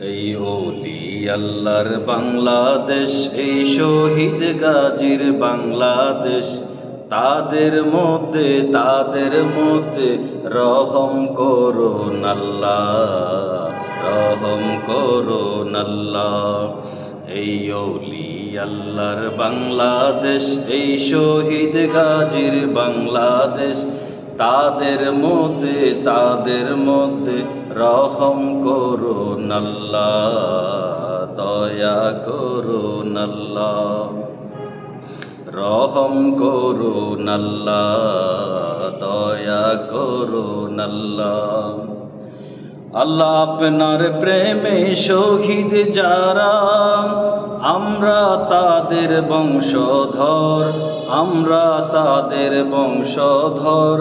এই ওলি আল্লাহর বাংলাদেশ, এই শহীদ গাজীর বাংলাদেশ, তাদের মধ্যে রহম করুন আল্লাহ, রহম করুন আল্লাহ। এই ওলি আল্লাহর বাংলাদেশ, এই শহীদ গাজীর বাংলাদেশ, তাদের মধ্যে রহম করুন আল্লাহ, দয়া করুন আল্লাহ, রহম করুন আল্লাহ, দয়া করুন আল্লাহ। আল্লাহ আপনার প্রেমে শহীদ যারা, আমরা তাদের বংশধর, আমরা তাদের বংশধর,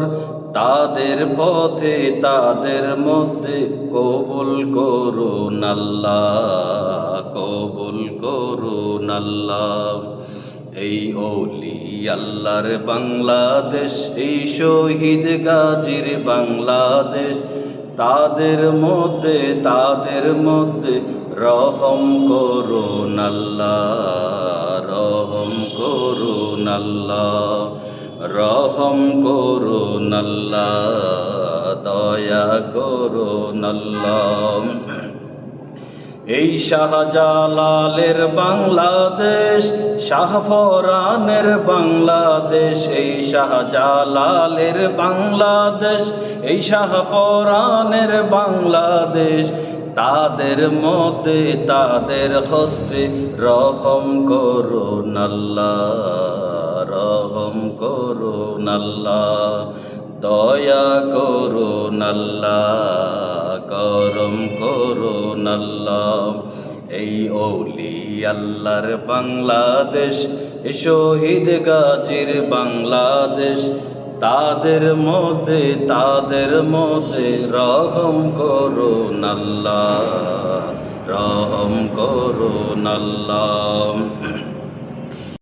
তাদের পথে তাদের মধ্যে কবুল করুন আল্লাহ, কবুল করুন আল্লাহ। এই ওলি আল্লাহর বাংলাদেশ, এই শহীদ গাজীর বাংলাদেশ, তাদের মধ্যে রহম করুন আল্লাহ, রহম করুন আল্লাহ, রহম করুন আল্লাহ, দয়া করুন আল্লাহ। এই শাহজালালের বাংলাদেশ, শাহফরানের বাংলাদেশ, এই শাহজালালের বাংলাদেশ, এই শাহফরানের বাংলাদেশ, তাদের হস্তে রহম করুন আল্লাহ, রহম করুন আল্লাহ, দয়া করুন আল্লাহ, করম করুন আল্লাহ। এই ওলি আল্লাহর বাংলাদেশ, এই শহীদ গাজীর বাংলাদেশ, তাদের মধ্যে রহম করুন আল্লাহ, রহম করুন আল্লাহ।